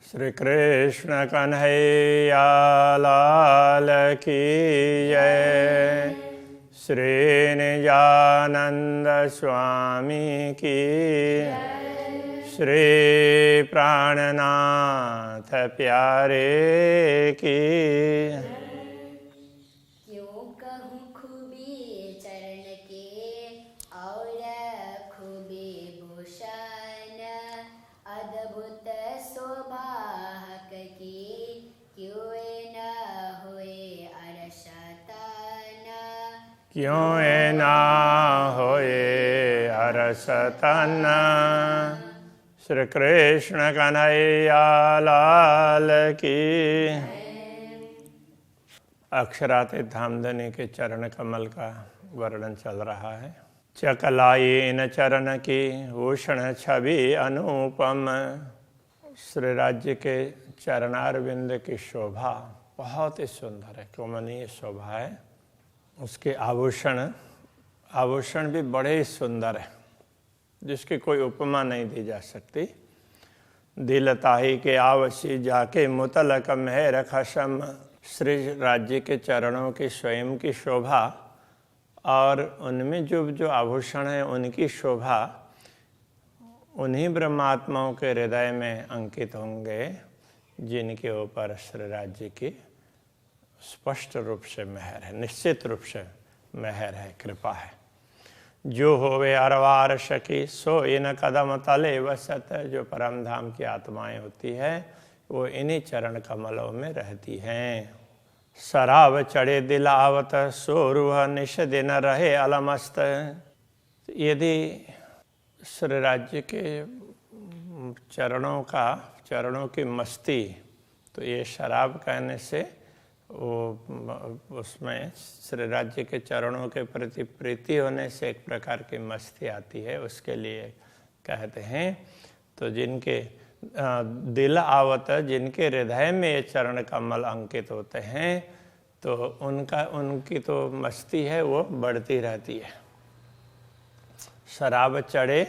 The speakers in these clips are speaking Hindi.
श्री कृष्ण कन्हैया लाल की जय। श्री निजानंद स्वामी की, श्री प्राणनाथ प्यारे की। क्यों कहूँ खूबी चरण के और खूबी भूषण, अद्भुत शोभा की क्यों न होए अरसतन। क्यों ना होए अरसतन। श्री कृष्ण कन्हैया लाल की। अक्षरातीत धामधनी के चरण कमल का वर्णन चल रहा है। चकलायेन चरण की भूषण छवि अनुपम। श्री राज्य के चरणारविंद की शोभा बहुत ही सुंदर है, कमनीय शोभा है। उसके आभूषण भी बड़े ही सुंदर है, जिसकी कोई उपमा नहीं दी जा सकती। दिल ताही के आवसी जाके मुतलक मेहर खशम। श्री राज्य के चरणों की स्वयं की शोभा और उनमें जो आभूषण है उनकी शोभा उन्हीं ब्रह्मात्माओं के हृदय में अंकित होंगे जिनके ऊपर श्री राज्य की स्पष्ट रूप से मेहर है, निश्चित रूप से मेहर है, कृपा है। जो होवे अरवार शकी सो इन कदम तले वसत। जो परम धाम की आत्माएं होती है वो इन्हीं चरण कमलों में रहती हैं। शराब चढ़े दिल आवत सो रूह निश दिन रहे अलमस्त। यदि श्री राज्य के चरणों की मस्ती, तो ये शराब कहने से वो उसमें श्री राज्य के चरणों के प्रति प्रीति होने से एक प्रकार की मस्ती आती है, उसके लिए कहते हैं। तो जिनके दिल आवत, जिनके हृदय में ये चरण कमल अंकित होते हैं, तो उनकी तो मस्ती है वो बढ़ती रहती है। शराब चढ़े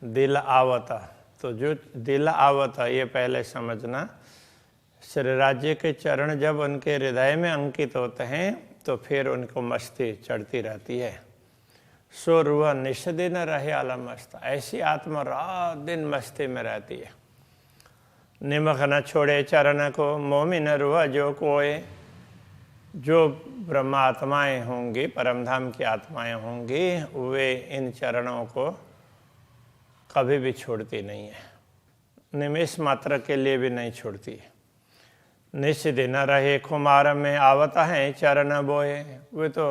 दिल आवत, तो जो दिल आवत ये पहले समझना। श्री राज्य के चरण जब उनके हृदय में अंकित होते हैं तो फिर उनको मस्ती चढ़ती रहती है। सो रुआ निश दिन रहे आलमस्त। ऐसी आत्मा रात दिन मस्ती में रहती है। निमख न छोड़े चरण को मोमिन रुआ जो कोय। जो ब्रह्मात्माएं होंगी, परमधाम की आत्माएं होंगी, वे इन चरणों को कभी भी छोड़ती नहीं है, निमेष मात्र के लिए भी नहीं छोड़ती है। निश दिन रहे खुमार में आवता है चरण बोए। वे तो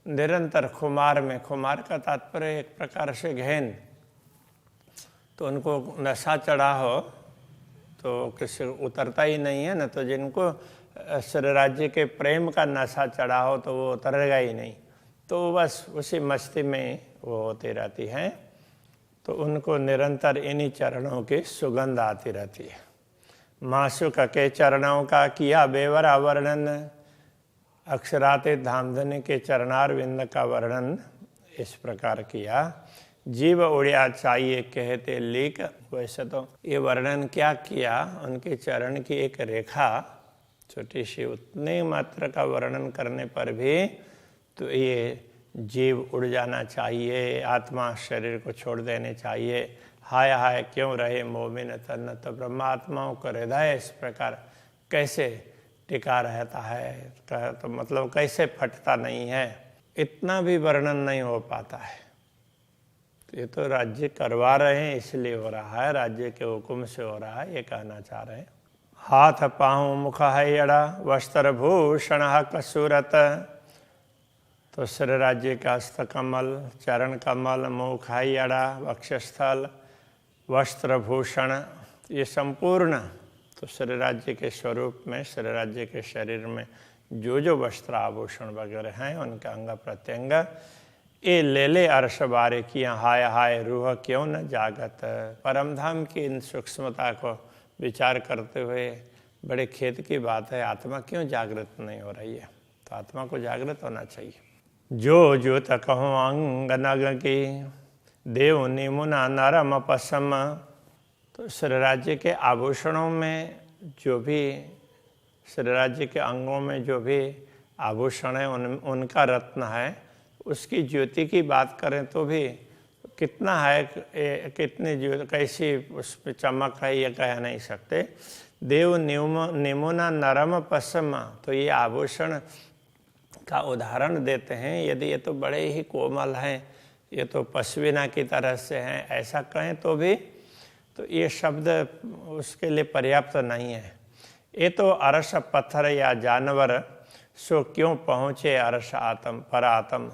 निरंतर खुमार में, खुमार का तात्पर्य एक प्रकार से गहन, तो उनको नशा चढ़ा हो तो किसी उतरता ही नहीं है ना। तो जिनको श्री राज्य के प्रेम का नशा चढ़ा हो तो वो उतरेगा ही नहीं, तो बस उसी मस्ती में वो होती रहती हैं। तो उनको निरंतर इन्हीं चरणों की सुगंध आती रहती है। मासुक के चरणों का किया बेवरा वर्णन। अक्षरातीत धामधनी के चरणारविंद का वर्णन इस प्रकार किया। जीव उड़िया चाहिए कहते लीक। वैसे तो ये वर्णन क्या किया, उनके चरण की एक रेखा छोटी सी, उतने मात्र का वर्णन करने पर भी तो ये जीव उड़ जाना चाहिए, आत्मा शरीर को छोड़ देने चाहिए। हाय हाय क्यों रहे मोमिन तन। तो ब्रह्मात्माओं का हृदय इस प्रकार कैसे टिका रहता है, तो मतलब कैसे फटता नहीं है, इतना भी वर्णन नहीं हो पाता है। ये तो राज्य करवा रहे हैं इसलिए हो रहा है, राज्य के हुक्म से हो रहा है, ये कहना चाह रहे हैं। हाथ पाँव मुख है अड़ा वस्त्र भूषण कसूरत। तो श्री राज्य का हस्त कमल, चरण कमल, मुख है अड़ा, वक्षस्थल, वस्त्र भूषण, ये संपूर्ण तो श्री राज्य के स्वरूप में, श्री राज्य के शरीर में जो वस्त्र आभूषण वगैरह हैं उनका अंग प्रत्यंग ये ले ले अर्श बारे किया। हाय हाय रूह क्यों न जागत। परमधाम की इन सूक्ष्मता को विचार करते हुए बड़े खेद की बात है, आत्मा क्यों जागृत नहीं हो रही है। तो आत्मा को जागृत होना चाहिए। जो जो तकहो अंग नग की देव निमुना नरम पसम। तो श्री राज्य के आभूषणों में जो भी, श्री राज्य के अंगों में जो भी आभूषण है उनका रत्न है, उसकी ज्योति की बात करें तो भी कितना है, कितनी ज्योति, कैसी उस पर चमक है, ये कह नहीं सकते। देव निमुना नरम पसम, तो ये आभूषण का उदाहरण देते हैं। यदि ये तो बड़े ही कोमल हैं, ये तो पश्मीना की तरह से हैं, ऐसा कहें तो भी तो ये शब्द उसके लिए पर्याप्त नहीं है। ये तो अरस पत्थर या जानवर, सो क्यों पहुँचे अरस आत्म पर आत्म।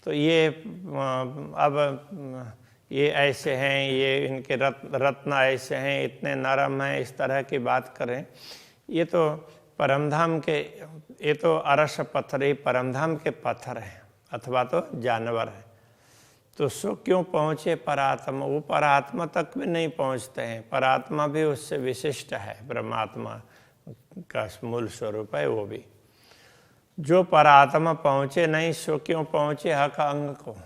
तो ये अब ये ऐसे हैं, ये इनके रत्न ऐसे हैं, इतने नरम हैं, इस तरह की बात करें, ये तो परमधाम के, ये तो अरस पत्थर ही परमधाम के पत्थर हैं अथवा तो जानवर हैं। तो सो क्यों पहुँचे परात्मा, वो परात्मा तक भी नहीं पहुँचते हैं। परात्मा भी उससे विशिष्ट है, ब्रह्मात्मा का मूल स्वरूप है वो भी। जो परात्मा पहुँचे नहीं, सो क्यों पहुँचे हक अंग को।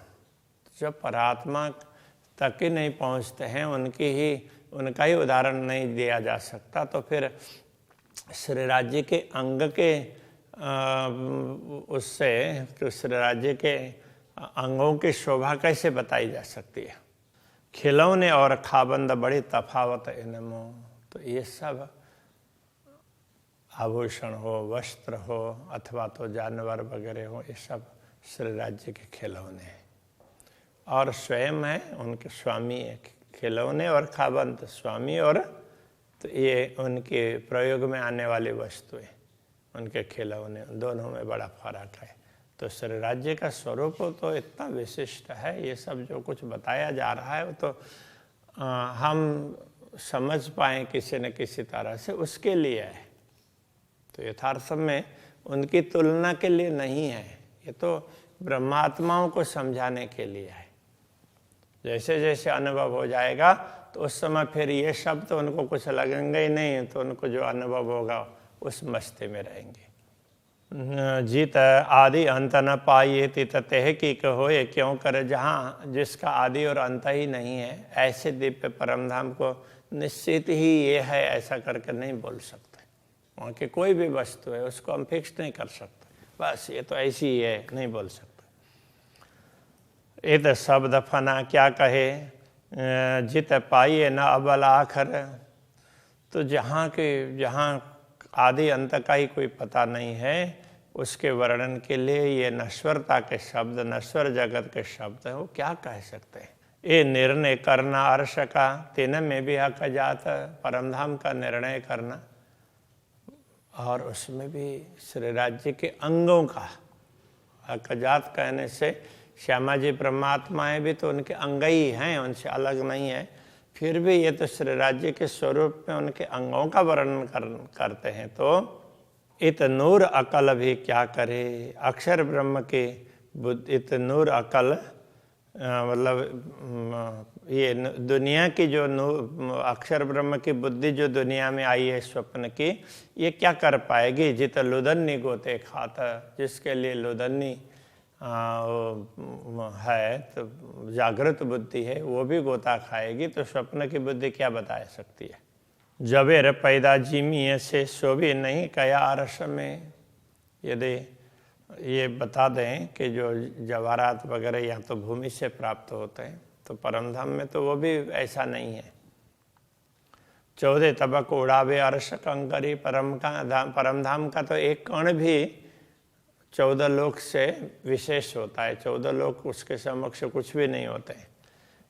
जो परात्मा तक ही नहीं पहुँचते हैं, उनका ही उदाहरण नहीं दिया जा सकता, तो फिर श्री राज्य के अंग के उससे तो श्री राज्य के अंगों की शोभा कैसे बताई जा सकती है। खिलौने और खाबंद बड़ी तफावत इनमें। तो ये सब आभूषण हो, वस्त्र हो अथवा तो जानवर वगैरह हो, ये सब श्री राज्य के खिलौने हैं और स्वयं है उनके स्वामी है। खिलौने और खाबंद स्वामी, और तो ये उनके प्रयोग में आने वाली वस्तुएं, उनके खिलौने, दोनों में बड़ा फर्क है। तो श्री राज्य का स्वरूप तो इतना विशिष्ट है, ये सब जो कुछ बताया जा रहा है वो तो हम समझ पाएँ किसी न किसी तरह से, उसके लिए है। तो यथार्थ में उनकी तुलना के लिए नहीं है, ये तो ब्रह्मात्माओं को समझाने के लिए है। जैसे जैसे अनुभव हो जाएगा तो उस समय फिर ये शब्द तो उनको कुछ लगेंगे ही नहीं, तो उनको जो अनुभव होगा उस मस्ती में रहेंगे। जीत आदि अंत न पाइए तित तेह की कहो, ये क्यों करे जहाँ जिसका आदि और अंत ही नहीं है, ऐसे दिव्य परमधाम को निश्चित ही ये है ऐसा करके नहीं बोल सकते। वहाँ की कोई भी वस्तु है उसको हम फिक्स नहीं कर सकते, बस ये तो ऐसी ही है, नहीं बोल सकते। ये तो शब्द फना क्या कहे, जित पाइए न अबल आखर। तो जहाँ आदि अंत का ही कोई पता नहीं है, उसके वर्णन के लिए ये नश्वरता के शब्द, नश्वर जगत के शब्द है, वो क्या कह सकते हैं। ये निर्णय करना अर्श का, तीन में भी हक जात, परमधाम का निर्णय करना, और उसमें भी श्री राज्य के अंगों का हक जात कहने से श्यामा जी परमात्माएं भी तो उनके अंग ही हैं, उनसे अलग नहीं है। फिर भी ये तो श्री राज्य के स्वरूप में उनके अंगों का वर्णन करते हैं। तो इत नूर अकल भी क्या करे, अक्षर ब्रह्म के बुद्धि, इत नूर अकल मतलब ये दुनिया की जो अक्षर ब्रह्म की बुद्धि जो दुनिया में आई है स्वप्न की, ये क्या कर पाएगी। जित लुदन्नी गोते खाता, जिसके लिए लुदन्नी है तो जागृत बुद्धि है, वो भी गोता खाएगी, तो स्वप्न की बुद्धि क्या बता सकती है। जबेर पैदा जिमी से शोभी नहीं कया अरस में। यदि ये बता दें कि जो जवाहरात वगैरह या तो भूमि से प्राप्त होते हैं, तो परमधाम में तो वो भी ऐसा नहीं है। 14 तबक उड़ावे अर्श कंकरी, परमधाम का तो एक कण भी 14 लोक से विशेष होता है। 14 लोक उसके समक्ष कुछ भी नहीं होते हैं।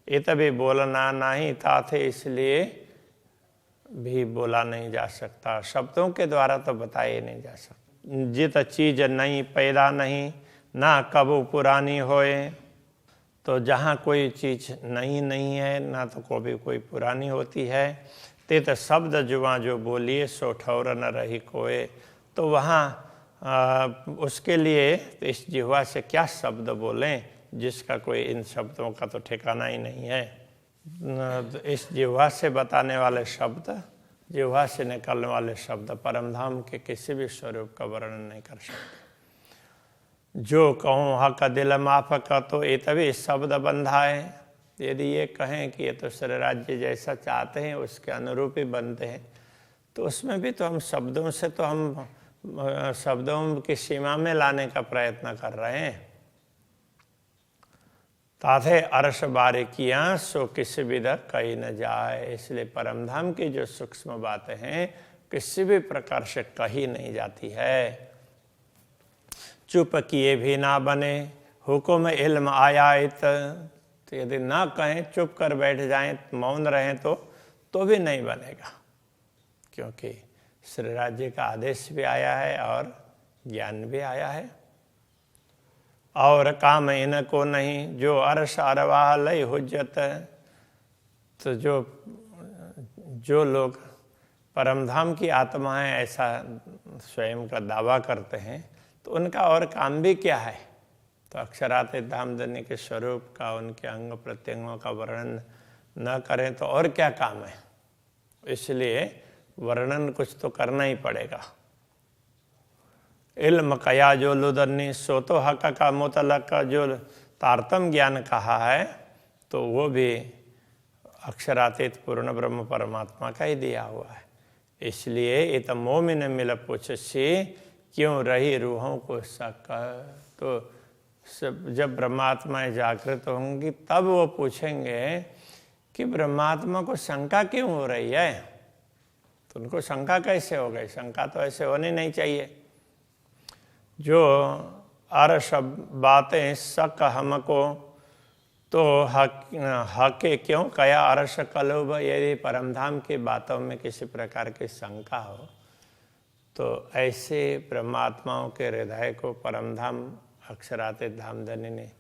ये तभी बोलना नहीं था थे, इसलिए भी बोला नहीं जा सकता, शब्दों के द्वारा तो बताया नहीं जा सकता। जित चीज नहीं पैदा नहीं, ना कबू पुरानी होए। तो जहाँ कोई चीज़ नहीं है, ना तो कोई पुरानी होती है। तित शब्द जुआ जो बोलिए सो ठौर न रही कोए। तो वहाँ उसके लिए इस जिह्वा से क्या शब्द बोलें जिसका कोई इन शब्दों का तो ठिकाना ही नहीं है। इस जिह्वा से बताने वाले शब्द, जिह्वा से निकलने वाले शब्द परमधाम के किसी भी स्वरूप का वर्णन नहीं कर सकते। जो कहूँ हक दिल माफ का, तो ये तभी शब्द बंधा है। यदि ये कहें कि ये तो शरीराज्य जैसा चाहते हैं उसके अनुरूप ही बनते हैं, तो उसमें भी तो हम शब्दों से तो हम शब्दों की सीमा में लाने का प्रयत्न कर रहे हैं। ताथे अर्श बारीकियां सो किसी विधा कही न जाए। इसलिए परमधाम की जो सूक्ष्म बातें हैं किसी भी प्रकार से कही नहीं जाती है। चुप किए भी ना बने हुक्म इल्म आयात। तो यदि ना कहें, चुप कर बैठ जाएं, मौन रहें तो भी नहीं बनेगा, क्योंकि श्री राज्य का आदेश भी आया है और ज्ञान भी आया है। और काम इनको नहीं जो अर्श अरवाह लय हुज्जत। तो जो लोग परमधाम की आत्मा है ऐसा स्वयं का दावा करते हैं, तो उनका और काम भी क्या है? तो अक्षरात धामधनी के स्वरूप का, उनके अंग प्रत्यंगों का वर्णन न करें तो और क्या काम है? इसलिए वर्णन कुछ तो करना ही पड़ेगा। इल्म कया जो लुदन्नी सो तो हक का मुतलक का जो तारतम ज्ञान कहा है, तो वो भी अक्षरातीत पूर्ण ब्रह्म परमात्मा का ही दिया हुआ है। इसलिए इत मोमिन मिल पूछसी क्यों रही रूहों को शक। तो जब ब्रह्मात्माएं जागृत होंगी तब वो पूछेंगे कि ब्रह्मात्मा को शंका क्यों हो रही है। तो उनको शंका कैसे हो गई? शंका तो ऐसे होनी नहीं चाहिए। जो अर्श बातें शक हमको तो हके क्यों कया अर्श कलोब। यदि परमधाम की बातों में किसी प्रकार की शंका हो तो ऐसे ब्रह्मात्माओं के हृदय को परमधाम अक्षराते धामधनी ने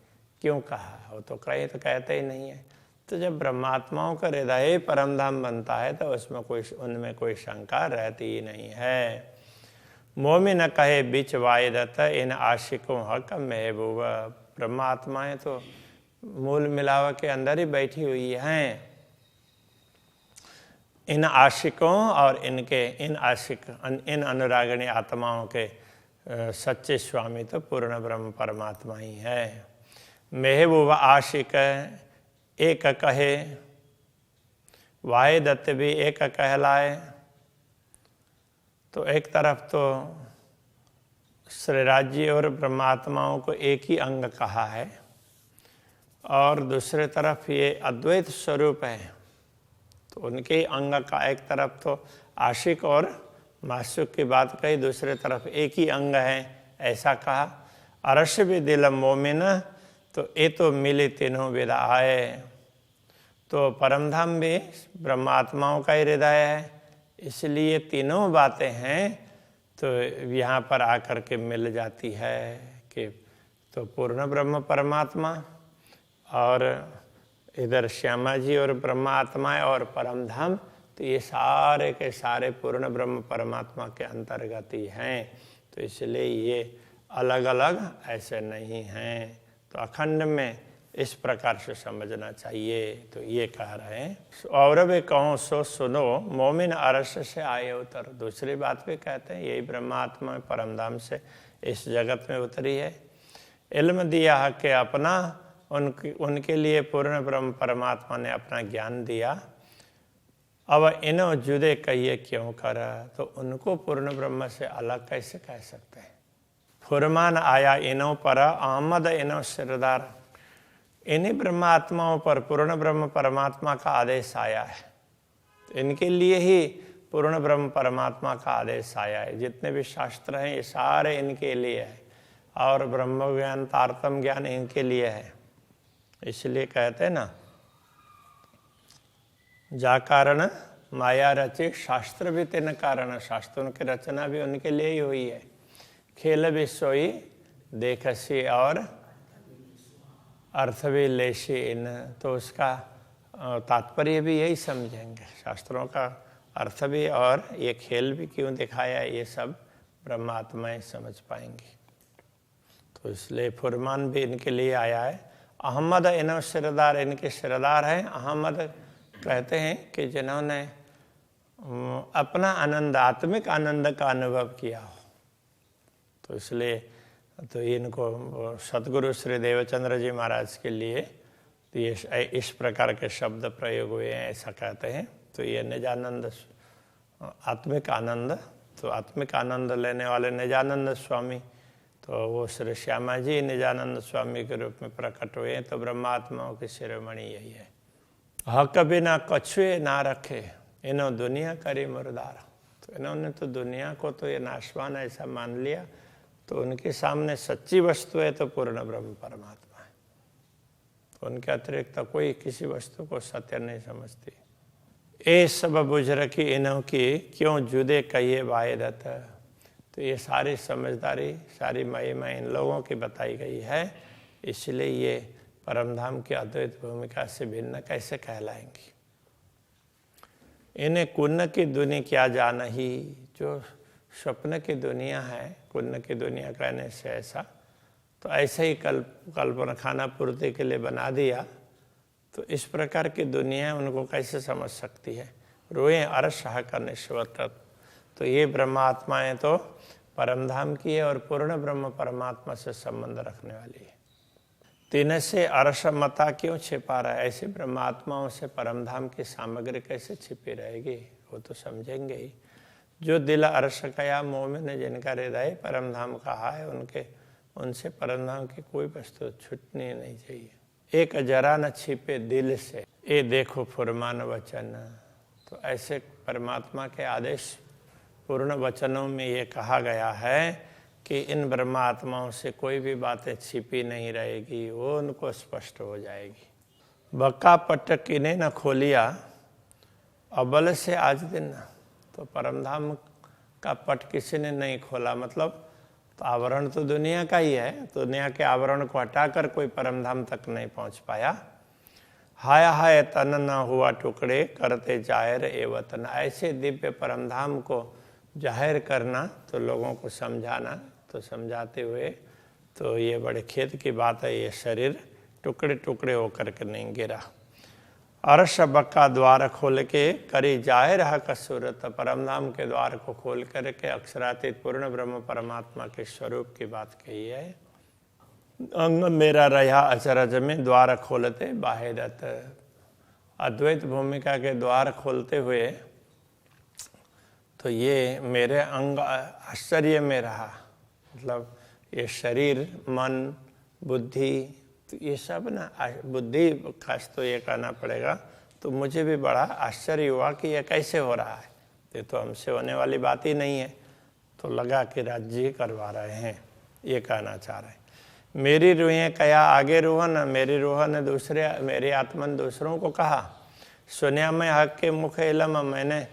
क्यों कहा? वो तो कहे तो कहते ही नहीं है। तो जब ब्रह्मात्माओं का हृदय परमधाम बनता है तो उसमें उनमें कोई शंका रहती ही नहीं है। मोमिन कहे बीच वायदत इन आशिकों हक महबूबा। ब्रह्मात्माएं तो मूल मिलावा के अंदर ही बैठी हुई हैं। इन आशिकों और इन अनुरागिणी आत्माओं के सच्चे स्वामी तो पूर्ण ब्रह्म परमात्मा ही है। महबूबा आशिक एक कहे, वायदत्त भी एक कहलाए। तो एक तरफ तो श्री राज्य और ब्रह्मात्माओं को एक ही अंग कहा है, और दूसरे तरफ ये अद्वैत स्वरूप है, तो उनके अंग का एक तरफ तो आशिक और मासूक की बात कही, दूसरे तरफ एक ही अंग है ऐसा कहा। अरश भी दिल मोमिन तो ये तो मिली तीनों विदा आए। तो परमधाम भी ब्रह्मात्माओं का ही हृदय है, इसलिए तीनों बातें हैं तो यहाँ पर आकर के मिल जाती है कि तो पूर्ण ब्रह्म परमात्मा और इधर श्यामा जी और ब्रह्मात्मा और परमधाम, तो ये सारे के सारे पूर्ण ब्रह्म परमात्मा के अंतर्गत ही हैं। तो इसलिए ये अलग अलग ऐसे नहीं हैं। तो अखंड में इस प्रकार से समझना चाहिए। तो ये कह रहे हैं और भी कहो सो सुनो मोमिन अरश से आए उतर। दूसरी बात भी कहते हैं यही ब्रह्मात्मा परमधाम से इस जगत में उतरी है। इल्म दिया है कि अपना उनके लिए पूर्ण ब्रह्म परमात्मा ने अपना ज्ञान दिया। अब इन्हों जुदे कहिए क्यों कर, तो उनको पूर्ण ब्रह्म से अलग कैसे कह सकते हैं। फुरमान आया इन्हों पर आमद इन्हों सिरदार। इन्हीं ब्रह्मात्माओं पर पूर्ण ब्रह्म परमात्मा का आदेश आया है। तो इनके लिए ही पूर्ण ब्रह्म परमात्मा का आदेश आया है। जितने भी शास्त्र हैं ये सारे इनके लिए है, और ब्रह्म ज्ञान तारतम ज्ञान इनके लिए है। इसलिए कहते हैं ना, जा कारण माया रचे शास्त्र भी तेन कारण। शास्त्रों की रचना भी उनके लिए ही हुई है। खेल भी सोई देखसी और अर्थ भी लेशी इन। तो उसका तात्पर्य भी यही समझेंगे। शास्त्रों का अर्थ भी और ये खेल भी क्यों दिखाया, ये सब ब्रह्मात्माएं समझ पाएंगी। तो इसलिए फुरमान भी इनके लिए आया है। अहमद इन्हों सिरदार, इनके सिरदार हैं। अहमद कहते हैं कि जिन्होंने अपना आनंद, आत्मिक आनंद का अनुभव किया हो। तो इसलिए तो इनको सतगुरु श्री देवचंद्र जी महाराज के लिए तो ये इस प्रकार के शब्द प्रयोग हुए हैं, ऐसा कहते हैं। तो ये निजानंद आत्मिक आनंद, तो आत्मिक आनंद लेने वाले निजानंद स्वामी, तो वो श्री श्यामा जी निजानंद स्वामी के रूप में प्रकट हुए हैं। तो ब्रह्मात्माओं की शिरोमणि यही है। हक बिना कछुए ना रखे, इन्हों दुनिया करी मुर्दार। तो इन्होंने तो दुनिया को तो ये नाशवान ऐसा मान लिया, तो उनके सामने सच्ची वस्तु है तो पूर्ण ब्रह्म परमात्मा है। तो उनके अतिरिक्त कोई किसी वस्तु को सत्य नहीं समझती। ए सब बुझ रखी इन्हों की, क्यों जुदे कहिए वायरत। तो ये सारी समझदारी, सारी महिमा इन लोगों की बताई गई है, इसलिए ये परमधाम की अद्वैत भूमिका से भिन्न कैसे कहलाएंगी। इन्हें कुन्न की दुनिया क्या जाना ही, जो स्वप्न की दुनिया है, कुन्न की दुनिया कहने से ऐसा, तो ऐसे ही कल्पना खाना पूर्ति के लिए बना दिया, तो इस प्रकार की दुनिया उनको कैसे समझ सकती है। रोए अर्श का निश्वत। तो ये ब्रह्मात्माएं तो परमधाम की है और पूर्ण ब्रह्म परमात्मा से संबंध रखने वाली है। तीन से अर्श मता क्यों छिपा रहा है। ऐसे ब्रह्मात्माओं से परमधाम की सामग्री कैसे छिपी रहेगी, वो तो समझेंगे ही। जो दिल अर्श कया मोमिन, जिनका हृदय परमधाम कहा है, उनसे परमधाम की कोई वस्तु छूटनी नहीं चाहिए। एक जरा न छिपे दिल से, ये देखो फुरमान वचन। तो ऐसे परमात्मा के आदेश पूर्ण वचनों में ये कहा गया है कि इन ब्रह्मात्माओं से कोई भी बातें छिपी नहीं रहेगी, वो उनको स्पष्ट हो जाएगी। बक्का पट किने न खोलिया, अबल से आज दिन। तो परमधाम का पट किसी ने नहीं खोला, मतलब तो आवरण तो दुनिया का ही है, तो दुनिया के आवरण को हटाकर कोई परमधाम तक नहीं पहुंच पाया। हाय हाय तन न हुआ टुकड़े, करते जाहिर ए वतन। ऐसे दिव्य परमधाम को जाहिर करना, तो लोगों को समझाना, तो समझाते हुए तो ये बड़े खेद की बात है, ये शरीर टुकड़े टुकड़े होकर के नहीं गिरा। अर्श बक्का द्वार खोल के करी जाहिर हक सूरत। परमधाम के द्वार को खोल करके अक्षरातीत पूर्ण ब्रह्म परमात्मा के स्वरूप की बात कही है। अंग मेरा रहा अचरज में, द्वार खोलते बाहिरत। अद्वैत भूमिका के द्वार खोलते हुए तो ये मेरे अंग आश्चर्य में रहा, मतलब ये शरीर, मन, बुद्धि, तो ये सब ना, बुद्धि खास तो ये कहना पड़ेगा, तो मुझे भी बड़ा आश्चर्य हुआ कि ये कैसे हो रहा है। ये तो हमसे होने वाली बात ही नहीं है। तो लगा कि राज्य करवा रहे हैं, ये कहना चाह रहे हैं। मेरी रूहें कया आगे रूह न, मेरी रूह ने दूसरे, मेरी आत्मा ने दूसरों को कहा। सुनिया मैं हक के मुख इलम, मैंने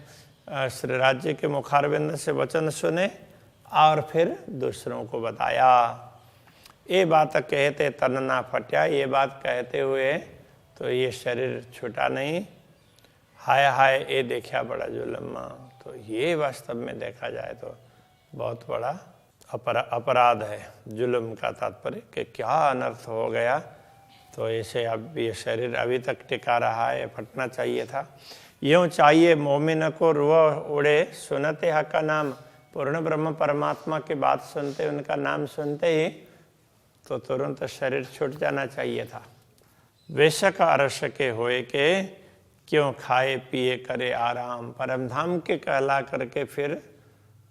श्री राज्य के मुखारबिंद से वचन सुने और फिर दूसरों को बताया। ये बात कहते तन ना फटा, ये बात कहते हुए तो ये शरीर छूटा नहीं। हाय हाय ये देखा बड़ा जुल्म। तो ये वास्तव में देखा जाए तो बहुत बड़ा अपराध है। जुल्म का तात्पर्य कि क्या अनर्थ हो गया। तो ऐसे अब ये शरीर अभी तक टिका रहा है, फटना चाहिए था। यूँ चाहिए मोमिन को रुआ उड़े, सुनते हक का नाम। पूर्ण ब्रह्म परमात्मा की बात सुनते, उनका नाम सुनते ही तो तुरंत शरीर छूट जाना चाहिए था। बेशक अरस के होए के, क्यों खाए पिए करे आराम। परमधाम के कहला करके फिर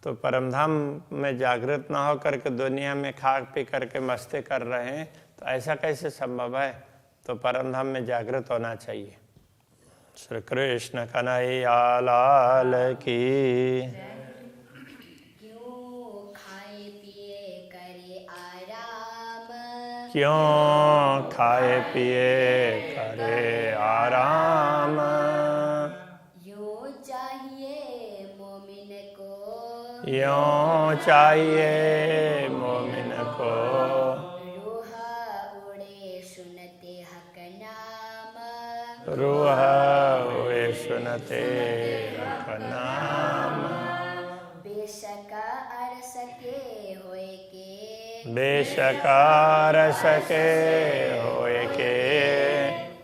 तो परमधाम में जागृत ना हो करके दुनिया में खा पी करके मस्ती कर रहे हैं, तो ऐसा कैसे संभव है। तो परमधाम में जागृत होना चाहिए। श्री कृष्ण कन्हैया लाल की। क्यों खाए पिए करे आराम। यूं चाहिए मोमिन को, यूं चाहिए मोमिन को। रूह उड़े सुनते हक नाम, रूह उड़े सुनते हक नाम। बेशक अरस के होए के, बेशक अरस के होए के।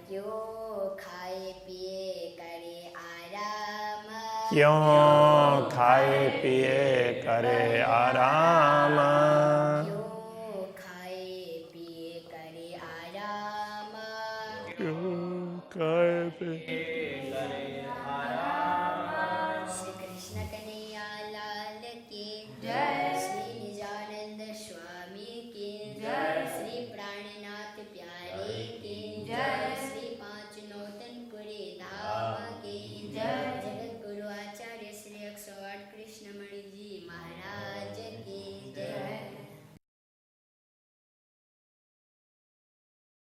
क्यों खाए पिए करे आराम, क्यों खाए पिए करे आराम। क्यों खाए पिए करे आराम। खाए पे श्री कृष्ण कन्हैया लाल की जय। श्री निजानंद स्वामी की जय। श्री प्राणनाथ प्यारे की जय। श्री पांच नौतनपुरी धाम की जय। जगत गुरु आचार्य श्री 108 कृष्णमणि जी महाराज की जय।